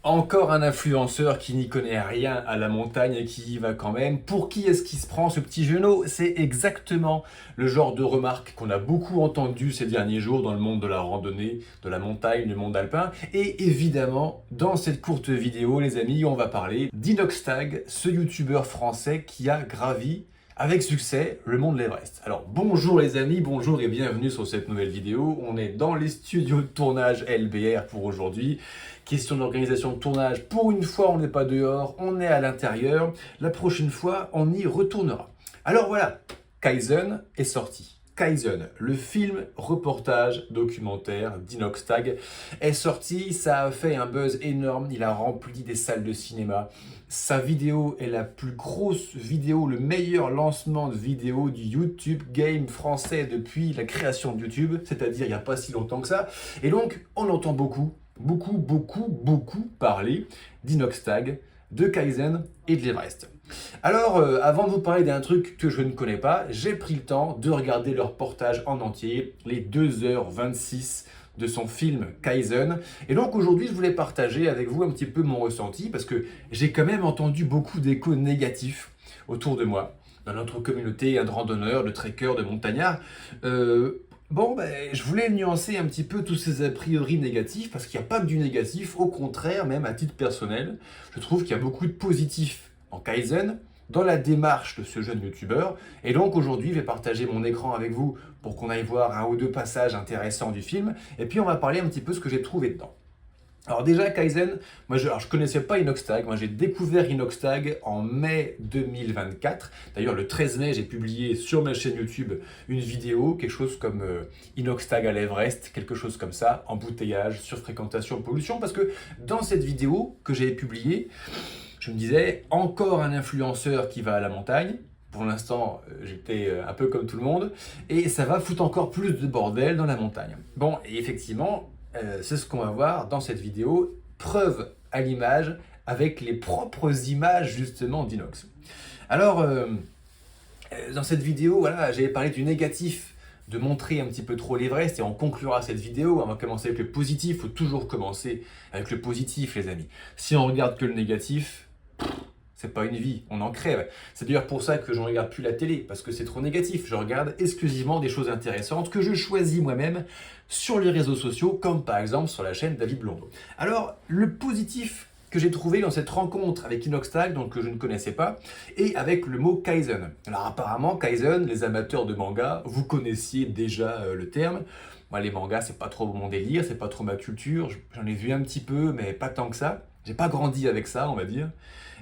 Encore un influenceur qui n'y connaît rien à la montagne et qui y va quand même. Pour qui est-ce qu'il se prend ce petit genou? C'est exactement le genre de remarque qu'on a beaucoup entendu ces derniers jours dans le monde de la randonnée, de la montagne, du monde alpin. Et évidemment, dans cette courte vidéo, les amis, on va parler d'Inoxtag, ce youtubeur français qui a gravi avec succès le mont de l'Everest. Alors bonjour les amis, bonjour et bienvenue sur cette nouvelle vidéo. On est dans les studios de tournage LBR pour aujourd'hui. Question d'organisation de tournage, pour une fois on n'est pas dehors, on est à l'intérieur. La prochaine fois on y retournera. Alors voilà, Kaizen est sorti. Kaizen, le film reportage documentaire d'Inoxtag, est sorti, ça a fait un buzz énorme, il a rempli des salles de cinéma. Sa vidéo est la plus grosse vidéo, le meilleur lancement de vidéo du YouTube game français depuis la création de YouTube, c'est-à-dire il n'y a pas si longtemps que ça. Et donc on entend beaucoup parler d'Inoxtag, de Kaizen et de l'Everest. Alors, avant de vous parler d'un truc que je ne connais pas, j'ai pris le temps de regarder le reportage en entier, les 2h26 de son film Kaizen. Et donc aujourd'hui, je voulais partager avec vous un petit peu mon ressenti, parce que j'ai quand même entendu beaucoup d'échos négatifs autour de moi, dans notre communauté de randonneurs, de trekkers, de montagnards. Je voulais nuancer un petit peu tous ces a priori négatifs, parce qu'il n'y a pas que du négatif, au contraire, même à titre personnel, je trouve qu'il y a beaucoup de positifs en Kaizen, dans la démarche de ce jeune youtubeur. Et donc aujourd'hui, je vais partager mon écran avec vous pour qu'on aille voir un ou deux passages intéressants du film, et puis on va parler un petit peu ce que j'ai trouvé dedans. Alors déjà, Kaizen, je connaissais pas Inoxtag, moi j'ai découvert Inoxtag en mai 2024. D'ailleurs le 13 mai, j'ai publié sur ma chaîne YouTube une vidéo, quelque chose comme Inoxtag à l'Everest, quelque chose comme ça, embouteillage, surfréquentation, pollution, parce que dans cette vidéo que j'ai publiée, je me disais, encore un influenceur qui va à la montagne. Pour l'instant, j'étais un peu comme tout le monde, et ça va foutre encore plus de bordel dans la montagne. Bon, et effectivement, c'est ce qu'on va voir dans cette vidéo, preuve à l'image, avec les propres images justement d'Inox. Alors, dans cette vidéo, voilà, j'avais parlé du négatif, de montrer un petit peu trop l'Everest, et on conclura cette vidéo. On va commencer avec le positif, il faut toujours commencer avec le positif les amis. Si on regarde que le négatif, c'est pas une vie, on en crève. C'est d'ailleurs pour ça que je ne regarde plus la télé, parce que c'est trop négatif. Je regarde exclusivement des choses intéressantes que je choisis moi-même sur les réseaux sociaux, comme par exemple sur la chaîne David Blondeau. Alors, le positif que j'ai trouvé dans cette rencontre avec Inoxtag, donc que je ne connaissais pas, et avec le mot Kaizen. Alors apparemment, Kaizen, les amateurs de manga, vous connaissiez déjà le terme. Moi, les mangas, c'est pas trop mon délire, c'est pas trop ma culture. J'en ai vu un petit peu, mais pas tant que ça. J'ai pas grandi avec ça, on va dire.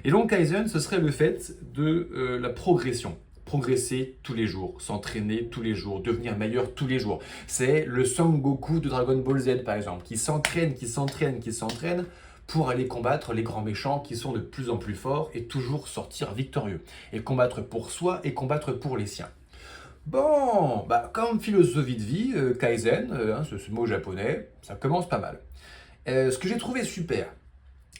Et donc Kaizen, ce serait le fait de la progression. Progresser tous les jours, s'entraîner tous les jours, devenir meilleur tous les jours. C'est le Son Goku de Dragon Ball Z par exemple, qui s'entraîne pour aller combattre les grands méchants qui sont de plus en plus forts et toujours sortir victorieux. Et combattre pour soi et combattre pour les siens. Bon, comme philosophie de vie, Kaizen, ce mot japonais, ça commence pas mal. Ce que j'ai trouvé super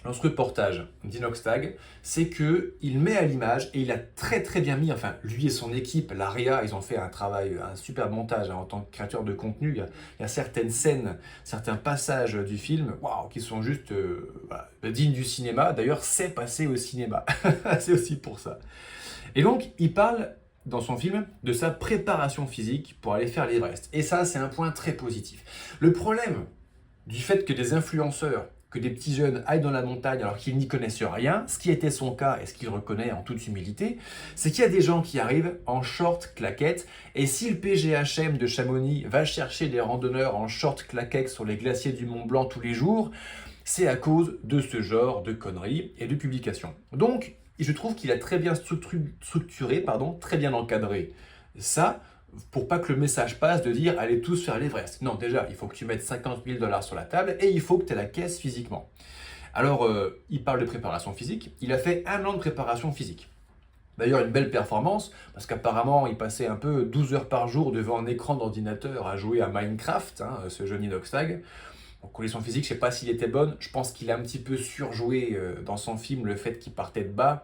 dans ce reportage d'Inoxtag, c'est qu'il met à l'image, et il a très très bien mis, enfin lui et son équipe, l'ARIA, ils ont fait un travail, un super montage en tant que créateur de contenu. Il y a certaines scènes, certains passages du film qui sont juste dignes du cinéma. D'ailleurs, c'est passé au cinéma, c'est aussi pour ça. Et donc, il parle dans son film de sa préparation physique pour aller faire l'Everest. Et ça, c'est un point très positif. Le problème du fait que des influenceurs, que des petits jeunes aillent dans la montagne alors qu'ils n'y connaissent rien, ce qui était son cas et ce qu'il reconnaît en toute humilité, c'est qu'il y a des gens qui arrivent en short claquettes, et si le PGHM de Chamonix va chercher des randonneurs en short claquettes sur les glaciers du Mont Blanc tous les jours, c'est à cause de ce genre de conneries et de publications. Donc, je trouve qu'il a très bien structuré, très bien encadré ça, pour pas que le message passe de dire allez tous faire l'Everest. Non, déjà, il faut que tu mettes 50 000 $ sur la table et il faut que tu aies la caisse physiquement. Alors, il parle de préparation physique. Il a fait 1 an de préparation physique. D'ailleurs, une belle performance, parce qu'apparemment, il passait un peu 12 heures par jour devant un écran d'ordinateur à jouer à Minecraft, ce jeune Inoxtag. En condition physique, je ne sais pas s'il était bonne. Je pense qu'il a un petit peu surjoué dans son film le fait qu'il partait de bas.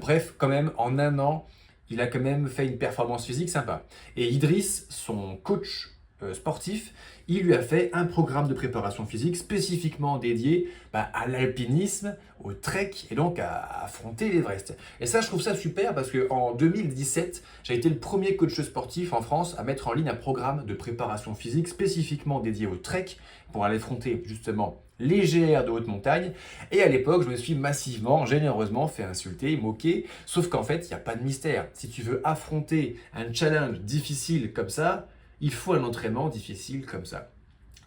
Bref, quand même, en 1 an, il a quand même fait une performance physique sympa. Et Idriss, son coach sportif, il lui a fait un programme de préparation physique spécifiquement dédié à l'alpinisme, au trek et donc à affronter l'Everest. Et ça, je trouve ça super parce qu'en 2017, j'ai été le premier coach sportif en France à mettre en ligne un programme de préparation physique spécifiquement dédié au trek pour aller affronter justement les GR de haute montagne. Et à l'époque, je me suis massivement, généreusement fait insulter, moquer. Sauf qu'en fait, il n'y a pas de mystère. Si tu veux affronter un challenge difficile comme ça, il faut un entraînement difficile comme ça.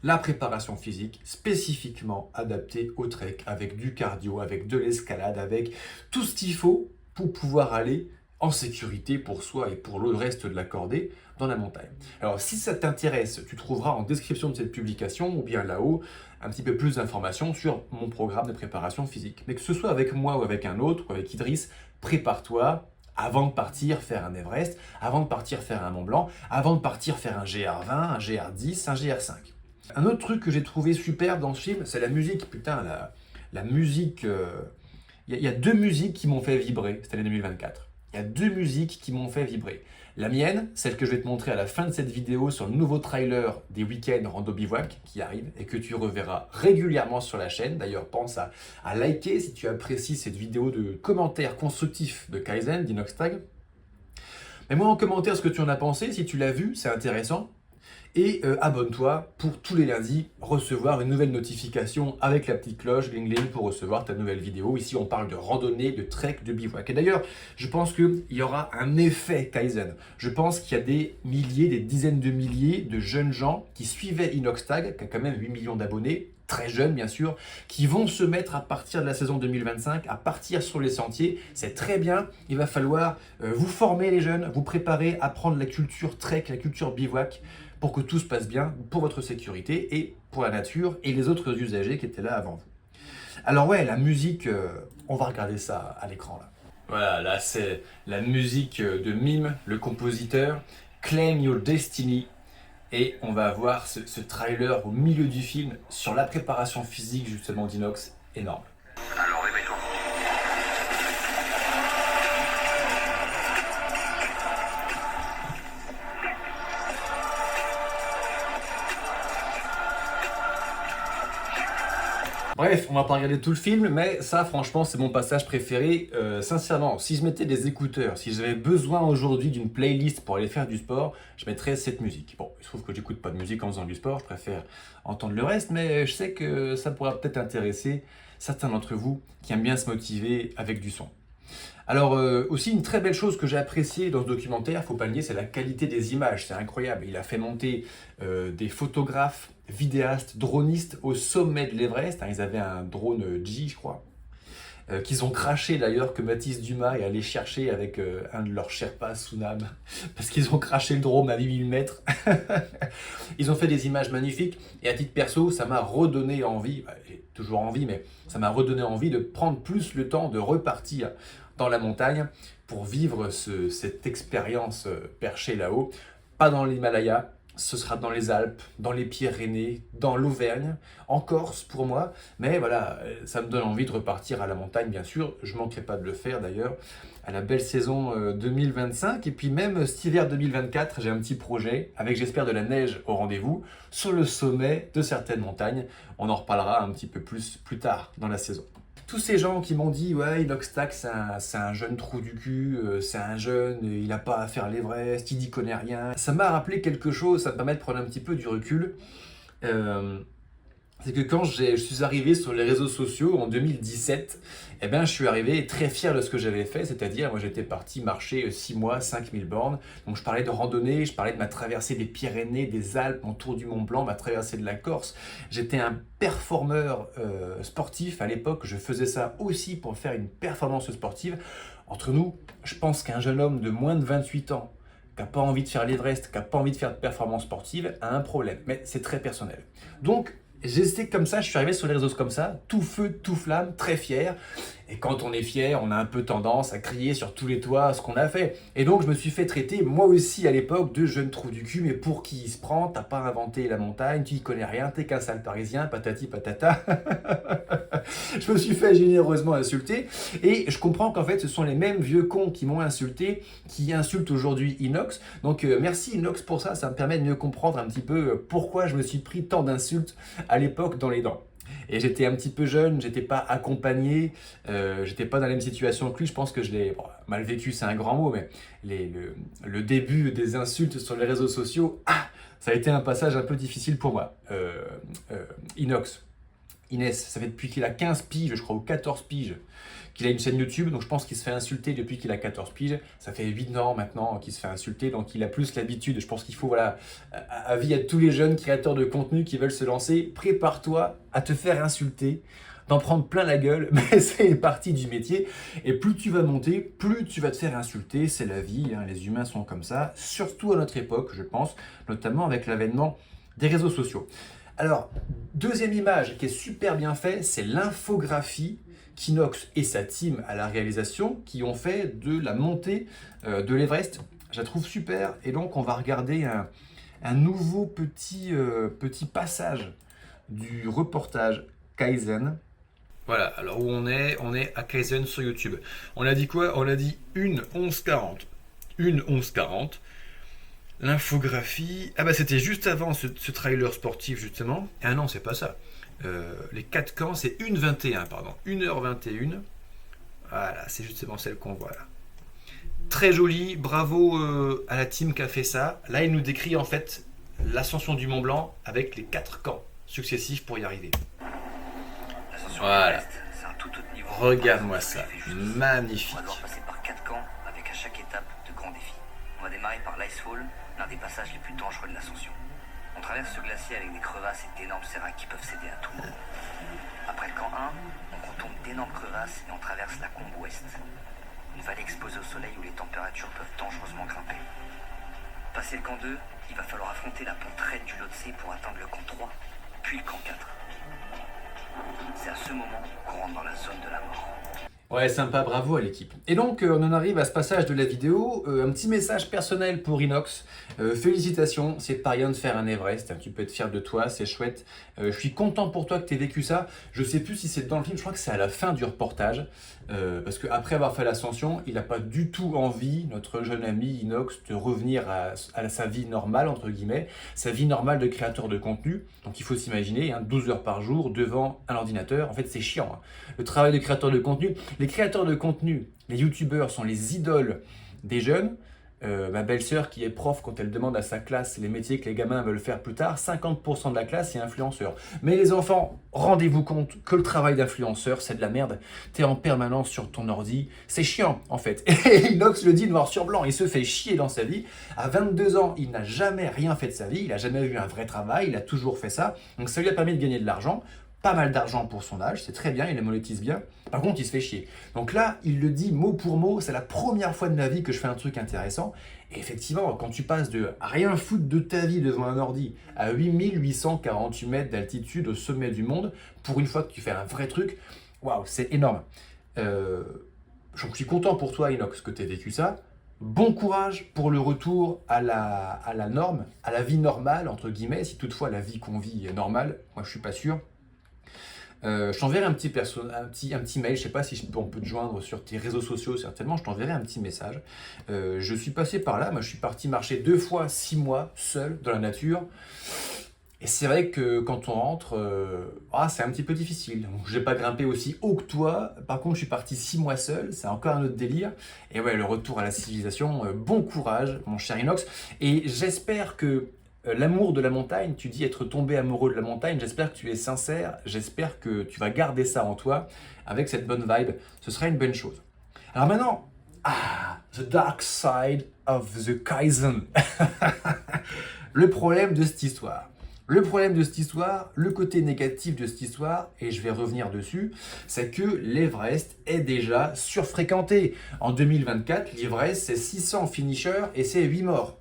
La préparation physique spécifiquement adaptée au trek, avec du cardio, avec de l'escalade, avec tout ce qu'il faut pour pouvoir aller en sécurité pour soi et pour le reste de la cordée dans la montagne. Alors si ça t'intéresse, tu trouveras en description de cette publication ou bien là-haut un petit peu plus d'informations sur mon programme de préparation physique. Mais que ce soit avec moi ou avec un autre ou avec Idriss, prépare-toi avant de partir faire un Everest, avant de partir faire un Mont Blanc, avant de partir faire un GR20, un GR10, un GR5. Un autre truc que j'ai trouvé super dans ce film, c'est la musique. Putain, la musique... Il y a deux musiques qui m'ont fait vibrer cette année 2024. Il y a deux musiques qui m'ont fait vibrer. La mienne, celle que je vais te montrer à la fin de cette vidéo sur le nouveau trailer des week-ends Rando Bivouac qui arrive et que tu reverras régulièrement sur la chaîne. D'ailleurs, pense à liker si tu apprécies cette vidéo de commentaires constructifs de Kaizen, d'Inoxtag. Mets-moi en commentaire ce que tu en as pensé, si tu l'as vu, c'est intéressant. Et abonne-toi pour tous les lundis recevoir une nouvelle notification avec la petite cloche gling gling pour recevoir ta nouvelle vidéo. Ici, on parle de randonnée, de trek, de bivouac. Et d'ailleurs, je pense qu'il y aura un effet Kaizen. Je pense qu'il y a des milliers, des dizaines de milliers de jeunes gens qui suivaient Inoxtag, qui a quand même 8 millions d'abonnés, très jeunes bien sûr, qui vont se mettre à partir de la saison 2025, à partir sur les sentiers. C'est très bien, il va falloir vous former les jeunes, vous préparer à prendre la culture trek, la culture bivouac, pour que tout se passe bien pour votre sécurité et pour la nature et les autres usagers qui étaient là avant vous. Alors ouais, la musique, on va regarder ça à l'écran là. Voilà, là c'est la musique de Mime, le compositeur, Claim Your Destiny. Et on va avoir ce trailer au milieu du film sur la préparation physique justement d'Inox, énorme. Alors réveille-toi. Bref, on va pas regarder tout le film, mais ça, franchement, c'est mon passage préféré. Sincèrement, si je mettais des écouteurs, si j'avais besoin aujourd'hui d'une playlist pour aller faire du sport, je mettrais cette musique. Bon, il se trouve que j'écoute pas de musique en faisant du sport, je préfère entendre le reste, mais je sais que ça pourra peut-être intéresser certains d'entre vous qui aiment bien se motiver avec du son. Alors aussi une très belle chose que j'ai appréciée dans ce documentaire, faut pas le nier, c'est la qualité des images, c'est incroyable. Il a fait monter des photographes, vidéastes, dronistes au sommet de l'Everest. Ils avaient un drone G, je crois, qu'ils ont craché d'ailleurs, que Mathis Dumas est allé chercher avec un de leurs Sherpas, Sunam, parce qu'ils ont craché le drone à 8000 mètres. Ils ont fait des images magnifiques et à titre perso, ça m'a redonné envie, j'ai toujours envie, mais ça m'a redonné envie de prendre plus le temps de repartir dans la montagne pour vivre cette expérience perchée là-haut. Pas dans l'Himalaya, ce sera dans les Alpes, dans les Pyrénées, dans l'Auvergne, en Corse pour moi. Mais voilà, ça me donne envie de repartir à la montagne, bien sûr. Je ne manquerai pas de le faire d'ailleurs à la belle saison 2025. Et puis même cet hiver 2024, j'ai un petit projet avec, j'espère, de la neige au rendez-vous sur le sommet de certaines montagnes. On en reparlera un petit peu plus tard dans la saison. Tous ces gens qui m'ont dit « Ouais, Inoxtag, c'est un jeune trou du cul, c'est un jeune, il n'a pas à faire l'Everest, il n'y connaît rien. » Ça m'a rappelé quelque chose, ça me permet de prendre un petit peu du recul. C'est que quand je suis arrivé sur les réseaux sociaux en 2017, eh ben, je suis arrivé très fier de ce que j'avais fait, c'est-à-dire moi j'étais parti marcher 6 mois, 5000 bornes. Donc je parlais de randonnée, je parlais de ma traversée des Pyrénées, des Alpes, mon tour du Mont Blanc, ma traversée de la Corse. J'étais un performeur sportif à l'époque, je faisais ça aussi pour faire une performance sportive. Entre nous, je pense qu'un jeune homme de moins de 28 ans qui n'a pas envie de faire l'Everest, qui n'a pas envie de faire de performance sportive, a un problème. Mais c'est très personnel. Donc, j'étais comme ça, je suis arrivé sur les réseaux comme ça, tout feu, tout flamme, très fier. Et quand on est fier, on a un peu tendance à crier sur tous les toits ce qu'on a fait. Et donc je me suis fait traiter, moi aussi à l'époque, de jeune trou du cul, mais pour qui il se prend, t'as pas inventé la montagne, tu y connais rien, t'es qu'un sale parisien, patati patata. Je me suis fait généreusement insulter, et je comprends qu'en fait ce sont les mêmes vieux cons qui m'ont insulté, qui insultent aujourd'hui Inox. Donc merci Inox pour ça, ça me permet de mieux comprendre un petit peu pourquoi je me suis pris tant d'insultes à l'époque dans les dents. Et j'étais un petit peu jeune, j'étais pas accompagné, j'étais pas dans la même situation que lui. Je pense que je l'ai mal vécu, c'est un grand mot, mais le début des insultes sur les réseaux sociaux, ça a été un passage un peu difficile pour moi. Inox, Inès, ça fait depuis qu'il a 15 piges, je crois, ou 14 piges, qu'il a une chaîne YouTube, donc je pense qu'il se fait insulter depuis qu'il a 14 piges. Ça fait 8 ans maintenant qu'il se fait insulter, donc il a plus l'habitude. Je pense qu'il faut, voilà, avis à tous les jeunes créateurs de contenu qui veulent se lancer, prépare-toi à te faire insulter, d'en prendre plein la gueule, mais c'est partie du métier. Et plus tu vas monter, plus tu vas te faire insulter, c'est la vie, hein, les humains sont comme ça, surtout à notre époque, je pense, notamment avec l'avènement des réseaux sociaux. Alors, deuxième image qui est super bien faite, c'est l'infographie qu'Inox et sa team à la réalisation qui ont fait de la montée de l'Everest. Je la trouve super, et donc on va regarder un nouveau petit passage du reportage Kaizen. Voilà, alors où on est à Kaizen sur YouTube. On a dit quoi? On a dit 1:11:40. 1:11:40. L'infographie... Ah bah c'était juste avant ce trailer sportif justement. Ah non, c'est pas ça. Les 4 camps, c'est 1:21, pardon. 1h21. Voilà, c'est justement celle qu'on voit là. Très joli, bravo à la team qui a fait ça. Là, il nous décrit en fait l'ascension du Mont Blanc avec les 4 camps successifs pour y arriver. Voilà. Regarde-moi ça. Magnifique. On va devoir passer par 4 camps avec à chaque étape de grands défis. On va démarrer par l'Icefall, l'un des passages les plus dangereux de l'ascension. On traverse ce glacier avec des crevasses et d'énormes séracs qui peuvent céder à tout moment. Après le camp 1, on contourne d'énormes crevasses et on traverse la combe ouest. Une vallée exposée au soleil où les températures peuvent dangereusement grimper. Passé le camp 2, il va falloir affronter la pente raide du Lhotse pour atteindre le camp 3, puis le camp 4. C'est à ce moment qu'on rentre dans la zone de la mort. Ouais, sympa, bravo à l'équipe. Et donc, on en arrive à ce passage de la vidéo. Un petit message personnel pour Inox. Félicitations, c'est pas rien de faire un Everest. Tu peux être fier de toi, c'est chouette. Je suis content pour toi que tu aies vécu ça. Je sais plus si c'est dans le film, je crois que c'est à la fin du reportage. Parce qu'après avoir fait l'ascension, il n'a pas du tout envie, notre jeune ami Inox, de revenir à sa vie normale, entre guillemets, sa vie normale de créateur de contenu. Donc il faut s'imaginer, 12 heures par jour devant un ordinateur. En fait, c'est chiant, hein. Le travail de créateur de contenu. Les créateurs de contenu, les youtubeurs sont les idoles des jeunes. Ma belle-sœur qui est prof, quand elle demande à sa classe les métiers que les gamins veulent faire plus tard, 50% de la classe est influenceur. Mais les enfants, rendez-vous compte que le travail d'influenceur, c'est de la merde. T'es en permanence sur ton ordi, c'est chiant en fait. Et Inox le dit noir sur blanc, il se fait chier dans sa vie. À 22 ans, il n'a jamais rien fait de sa vie, il n'a jamais eu un vrai travail, il a toujours fait ça. Donc ça lui a permis de gagner de l'argent. Pas mal d'argent pour son âge, c'est très bien, il les monétise bien. Par contre, il se fait chier. Donc là, il le dit mot pour mot, c'est la première fois de ma vie que je fais un truc intéressant. Et effectivement, quand tu passes de rien foutre de ta vie devant un ordi à 8848 mètres d'altitude au sommet du monde, pour une fois que tu fais un vrai truc, waouh, c'est énorme. Je suis content pour toi, Inox, que tu aies vécu ça. Bon courage pour le retour à la norme, à la vie normale, entre guillemets, si toutefois la vie qu'on vit est normale. Moi, je suis pas sûr. Je t'enverrai un petit mail, je sais pas si on peut te joindre sur tes réseaux sociaux, certainement, je t'enverrai un petit message. Je suis passé par là, moi je suis parti marcher 2 fois 6 mois seul dans la nature. Et c'est vrai que quand on rentre, c'est un petit peu difficile. Je n'ai pas grimpé aussi haut que toi, par contre je suis parti 6 mois seul, c'est encore un autre délire. Et ouais, le retour à la civilisation, bon courage mon cher Inox. Et j'espère que l'amour de la montagne, tu dis être tombé amoureux de la montagne, j'espère que tu es sincère, j'espère que tu vas garder ça en toi avec cette bonne vibe, ce sera une bonne chose. Alors maintenant, the dark side of the Kaizen. Le problème de cette histoire. Le problème de cette histoire, le côté négatif de cette histoire, et je vais revenir dessus, c'est que l'Everest est déjà surfréquenté. En 2024, l'Everest, c'est 600 finishers et c'est 8 morts.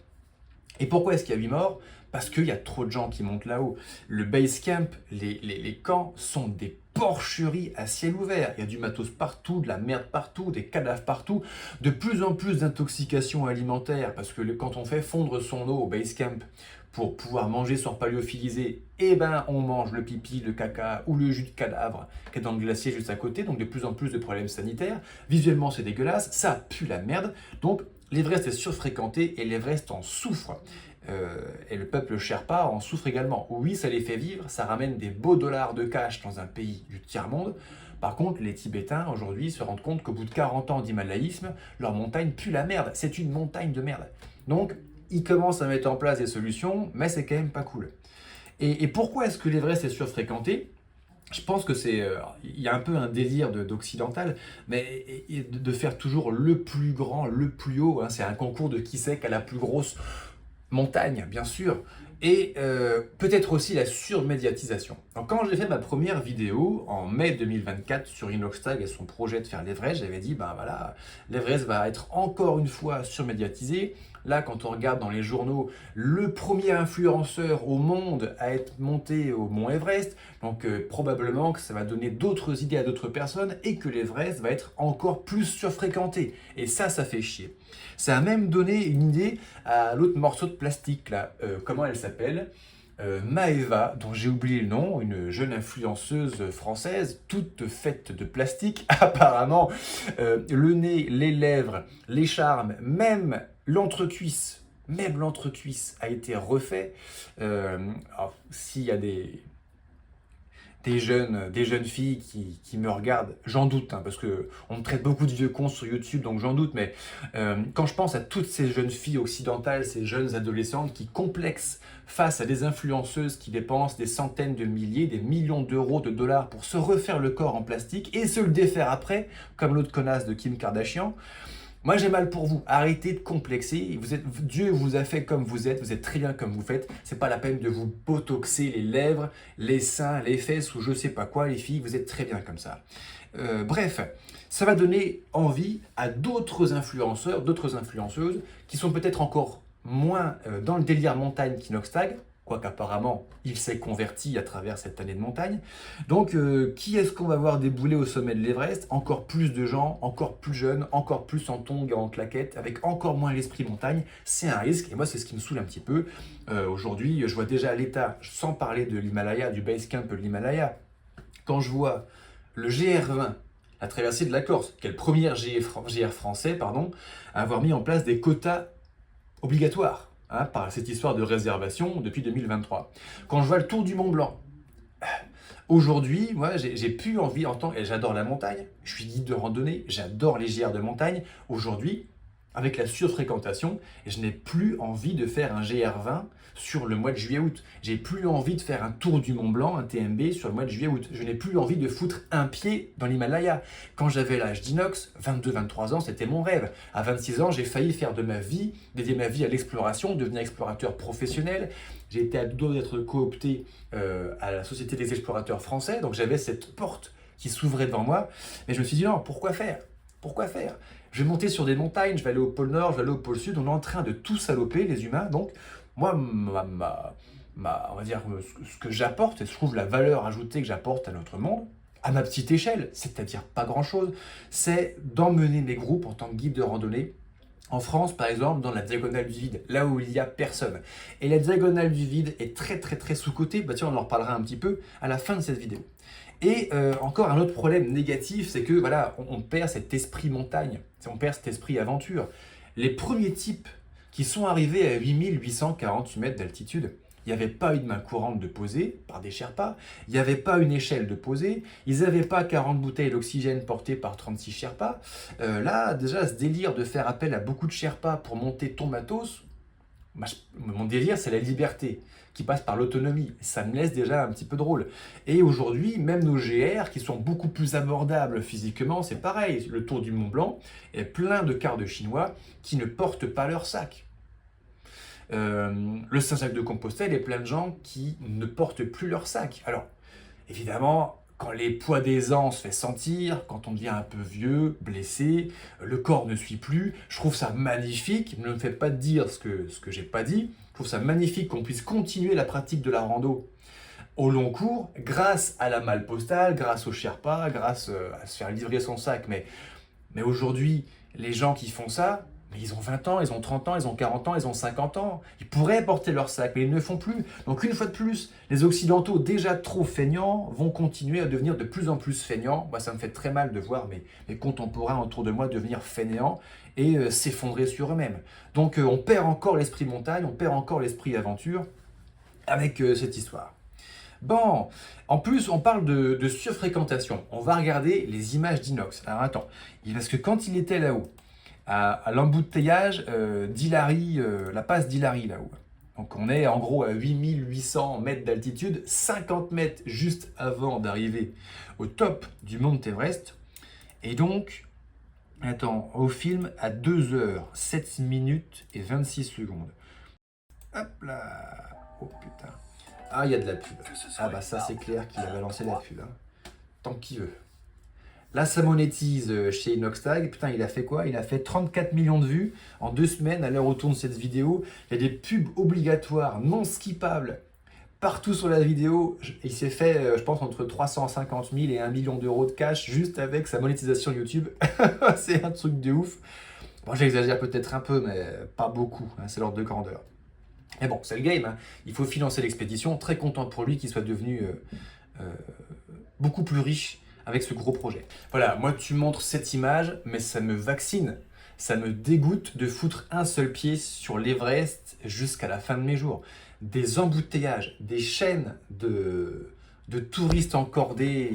Et pourquoi est-ce qu'il y a 8 morts? parce qu'il y a trop de gens qui montent là-haut. Le base camp, les camps sont des porcheries à ciel ouvert. Il y a du matos partout, de la merde partout, des cadavres partout, de plus en plus d'intoxication alimentaire, parce que quand on fait fondre son eau au base camp pour pouvoir manger son repas lyophilisé, eh ben on mange le pipi, le caca ou le jus de cadavre qui est dans le glacier juste à côté, donc de plus en plus de problèmes sanitaires. Visuellement c'est dégueulasse, ça pue la merde, donc l'Everest est surfréquenté et l'Everest en souffre. Et le peuple Sherpa en souffre également. Oui, ça les fait vivre, ça ramène des beaux dollars de cash dans un pays du tiers-monde. Par contre, les Tibétains, aujourd'hui, se rendent compte qu'au bout de 40 ans d'himalayisme, leur montagne pue la merde. C'est une montagne de merde. Donc, ils commencent à mettre en place des solutions, mais c'est quand même pas cool. Et pourquoi est-ce que l'Everest est surfréquenté ? Je pense que il y a un peu un délire d'occidental, mais de faire toujours le plus grand, le plus haut. Hein, c'est un concours de qui c'est qui a la plus grosse montagne, bien sûr, et peut-être aussi la surmédiatisation. Donc, quand j'ai fait ma première vidéo en mai 2024 sur Inoxtag et son projet de faire l'Everest, j'avais dit, ben voilà, l'Everest va être encore une fois surmédiatisé. Là, quand on regarde dans les journaux, le premier influenceur au monde à être monté au mont Everest, donc probablement que ça va donner d'autres idées à d'autres personnes et que l'Everest va être encore plus surfréquenté. Et ça fait chier. Ça a même donné une idée à l'autre morceau de plastique, là, comment elle s'appelle ? Maëva, dont j'ai oublié le nom, une jeune influenceuse française, toute faite de plastique, apparemment, le nez, les lèvres, les charmes, même l'entrecuisse a été refait. S'il y a des jeunes filles qui me regardent, j'en doute, hein, parce qu'on me traite beaucoup de vieux cons sur YouTube, donc j'en doute, mais quand je pense à toutes ces jeunes filles occidentales, ces jeunes adolescentes qui complexent face à des influenceuses qui dépensent des centaines de milliers, des millions d'euros, de dollars pour se refaire le corps en plastique et se le défaire après, comme l'autre connasse de Kim Kardashian, moi, j'ai mal pour vous. Arrêtez de complexer. Dieu vous a fait comme vous êtes très bien comme vous faites. C'est pas la peine de vous botoxer les lèvres, les seins, les fesses ou je sais pas quoi, les filles. Vous êtes très bien comme ça. Bref, ça va donner envie à d'autres influenceurs, d'autres influenceuses qui sont peut-être encore moins dans le délire montagne qu'Inoxtag, quoique apparemment il s'est converti à travers cette année de montagne. Donc qui est-ce qu'on va voir débouler au sommet de l'Everest ? Encore plus de gens, encore plus jeunes, encore plus en tongs et en claquettes, avec encore moins l'esprit montagne. C'est un risque et moi c'est ce qui me saoule un petit peu. Aujourd'hui, je vois déjà l'état, sans parler de l'Himalaya, du base camp de l'Himalaya, quand je vois le GR20, la traversée de la Corse, qui est le premier GR français, à avoir mis en place des quotas obligatoires. Hein, par cette histoire de réservation depuis 2023. Quand je vois le Tour du Mont Blanc, aujourd'hui, moi, j'ai plus envie, et j'adore la montagne, je suis guide de randonnée, j'adore les GR de montagne. Aujourd'hui, avec la surfréquentation, je n'ai plus envie de faire un GR20 sur le mois de juillet-août. J'ai plus envie de faire un tour du Mont Blanc, un TMB, sur le mois de juillet-août. Je n'ai plus envie de foutre un pied dans l'Himalaya. Quand j'avais l'âge d'Inox, 22-23 ans, c'était mon rêve. À 26 ans, j'ai failli faire dédier ma vie à l'exploration, devenir explorateur professionnel. J'ai été à deux doigts d'être coopté à la Société des explorateurs français, donc j'avais cette porte qui s'ouvrait devant moi. Mais je me suis dit non, pourquoi faire ? Je vais monter sur des montagnes, je vais aller au pôle Nord, je vais aller au pôle Sud, on est en train de tout saloper, les humains. Donc, moi, on va dire, ce que j'apporte, et je trouve la valeur ajoutée que j'apporte à notre monde, à ma petite échelle, c'est-à-dire pas grand-chose, c'est d'emmener mes groupes en tant que guide de randonnée. En France, par exemple, dans la diagonale du vide, là où il n'y a personne. Et la diagonale du vide est très très très sous-cotée, bah tiens, on en reparlera un petit peu à la fin de cette vidéo. Et encore un autre problème négatif, c'est que voilà, on perd cet esprit montagne, on perd cet esprit aventure. Les premiers types qui sont arrivés à 8848 mètres d'altitude, il n'y avait pas une main courante de poser par des Sherpas, il n'y avait pas une échelle de poser, ils n'avaient pas 40 bouteilles d'oxygène portées par 36 Sherpas. Là, déjà, ce délire de faire appel à beaucoup de Sherpas pour monter ton matos, mon délire, c'est la liberté qui passe par l'autonomie. Ça me laisse déjà un petit peu drôle. Et aujourd'hui, même nos GR, qui sont beaucoup plus abordables physiquement, c'est pareil. Le Tour du Mont Blanc est plein de quarts de Chinois qui ne portent pas leur sac. Le Saint-Jacques de Compostelle est plein de gens qui ne portent plus leur sac. Alors, évidemment, quand les poids des ans se fait sentir, quand on devient un peu vieux, blessé, le corps ne suit plus. Je trouve ça magnifique, ne me faites pas dire ce que j'ai pas dit. Je trouve ça magnifique qu'on puisse continuer la pratique de la rando au long cours, grâce à la malle postale, grâce au Sherpa, grâce à se faire livrer son sac. Mais aujourd'hui, les gens qui font ça, mais ils ont 20 ans, ils ont 30 ans, ils ont 40 ans, ils ont 50 ans. Ils pourraient porter leur sac, mais ils ne le font plus. Donc une fois de plus, les Occidentaux, déjà trop feignants, vont continuer à devenir de plus en plus feignants. Moi, ça me fait très mal de voir mes contemporains autour de moi devenir fainéants et s'effondrer sur eux-mêmes. Donc on perd encore l'esprit montagne, on perd encore l'esprit aventure avec cette histoire. Bon, en plus, on parle de surfréquentation. On va regarder les images d'Inox. Alors attends, parce que quand il était là-haut, à l'embouteillage d'Hilary, la passe d'Hilary là-haut. Donc on est en gros à 8800 mètres d'altitude, 50 mètres juste avant d'arriver au top du mont Everest. Et donc, attends, au film à 2 heures, 7 minutes et 26 secondes. Hop là. Oh putain. Ah, il y a de la pub. Ah bah ça c'est clair qu'il a balancé la pub. Hein. Tant qu'il veut. Là, ça monétise chez Inoxtag. Putain, il a fait quoi? Il a fait 34 millions de vues en 2 semaines à l'heure où tourne cette vidéo. Il y a des pubs obligatoires, non skippables, partout sur la vidéo. Il s'est fait, je pense, entre 350 000 et 1 million d'euros de cash juste avec sa monétisation YouTube. C'est un truc de ouf. Bon, j'exagère peut-être un peu, mais pas beaucoup. Hein, c'est l'ordre de grandeur. Mais bon, c'est le game. Hein. Il faut financer l'expédition. Très content pour lui qu'il soit devenu beaucoup plus riche avec ce gros projet. Voilà, moi tu montres cette image, mais ça me vaccine. Ça me dégoûte de foutre un seul pied sur l'Everest jusqu'à la fin de mes jours. Des embouteillages, des chaînes de touristes encordés,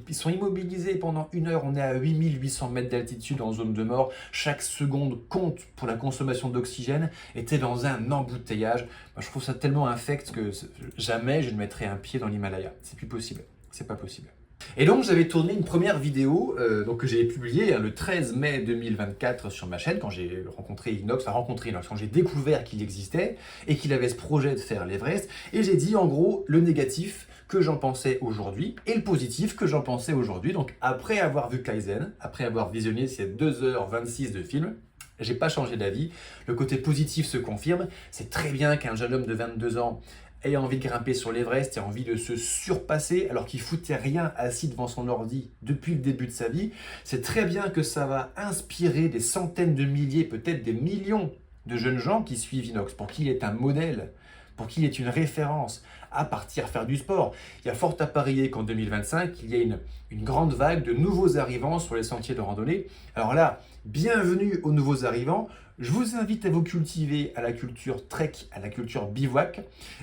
ils sont immobilisés pendant 1 heure, on est à 8800 mètres d'altitude en zone de mort, chaque seconde compte pour la consommation d'oxygène, et t'es dans un embouteillage. Moi, je trouve ça tellement infect que jamais je ne mettrai un pied dans l'Himalaya. C'est plus possible, c'est pas possible. Et donc j'avais tourné une première vidéo que j'ai publiée le 13 mai 2024 sur ma chaîne quand j'ai rencontré Inox, quand j'ai découvert qu'il existait et qu'il avait ce projet de faire l'Everest, et j'ai dit en gros le négatif que j'en pensais aujourd'hui et le positif que j'en pensais aujourd'hui. Donc après avoir vu Kaizen, après avoir visionné ces 2h26 de film, j'ai pas changé d'avis. Le côté positif se confirme. C'est très bien qu'un jeune homme de 22 ans ait envie de grimper sur l'Everest, ait envie de se surpasser alors qu'il foutait rien assis devant son ordi depuis le début de sa vie. C'est très bien que ça va inspirer des centaines de milliers, peut-être des millions de jeunes gens qui suivent Inox, pour qui il est un modèle, pour qui il est une référence à partir faire du sport. Il y a fort à parier qu'en 2025, il y a une grande vague de nouveaux arrivants sur les sentiers de randonnée. Alors là, bienvenue aux nouveaux arrivants. Je vous invite à vous cultiver à la culture trek, à la culture bivouac.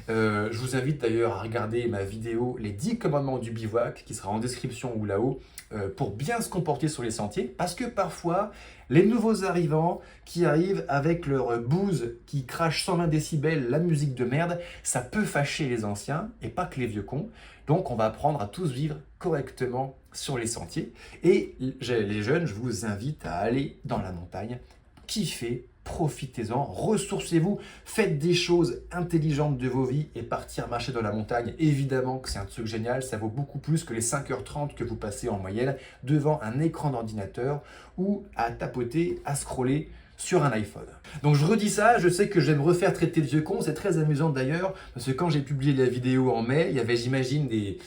Je vous invite d'ailleurs à regarder ma vidéo « Les 10 commandements du bivouac » qui sera en description ou là-haut pour bien se comporter sur les sentiers. Parce que parfois, les nouveaux arrivants qui arrivent avec leur bouse qui crache 120 décibels, la musique de merde, ça peut fâcher les anciens et pas que les vieux cons. Donc on va apprendre à tous vivre correctement sur les sentiers. Et les jeunes, je vous invite à aller dans la montagne, kiffez, profitez-en, ressourcez-vous, faites des choses intelligentes de vos vies et partir marcher dans la montagne. Évidemment que c'est un truc génial, ça vaut beaucoup plus que les 5h30 que vous passez en moyenne devant un écran d'ordinateur ou à tapoter, à scroller sur un iPhone. Donc je redis ça, je sais que je vais me refaire traiter de vieux con, c'est très amusant d'ailleurs, parce que quand j'ai publié la vidéo en mai, il y avait, j'imagine, des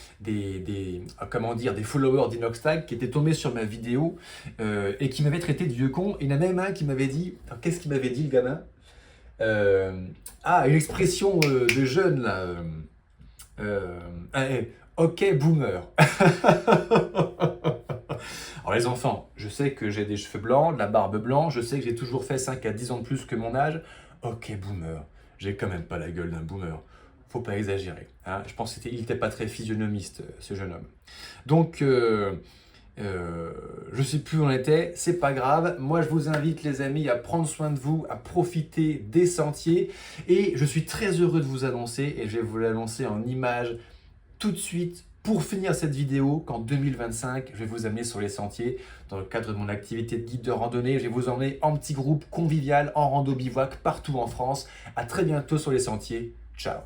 followers d'Inoxtag qui étaient tombés sur ma vidéo et qui m'avaient traité de vieux con. Il y en a même un qui m'avait dit, qu'est-ce qu'il m'avait dit le gamin? Une expression de jeune là, ok boomer. Alors les enfants, je sais que j'ai des cheveux blancs, de la barbe blanche, je sais que j'ai toujours fait 5 à 10 ans de plus que mon âge. Ok boomer, j'ai quand même pas la gueule d'un boomer. Faut pas exagérer. Hein. Je pense qu'il n'était pas très physionomiste, ce jeune homme. Donc, je sais plus où on était, c'est pas grave. Moi, je vous invite, les amis, à prendre soin de vous, à profiter des sentiers. Et je suis très heureux de vous annoncer, et je vais vous l'annoncer en images tout de suite, pour finir cette vidéo, qu'en 2025, je vais vous amener sur les sentiers dans le cadre de mon activité de guide de randonnée. Je vais vous emmener en petit groupe convivial, en rando bivouac, partout en France. À très bientôt sur les sentiers. Ciao.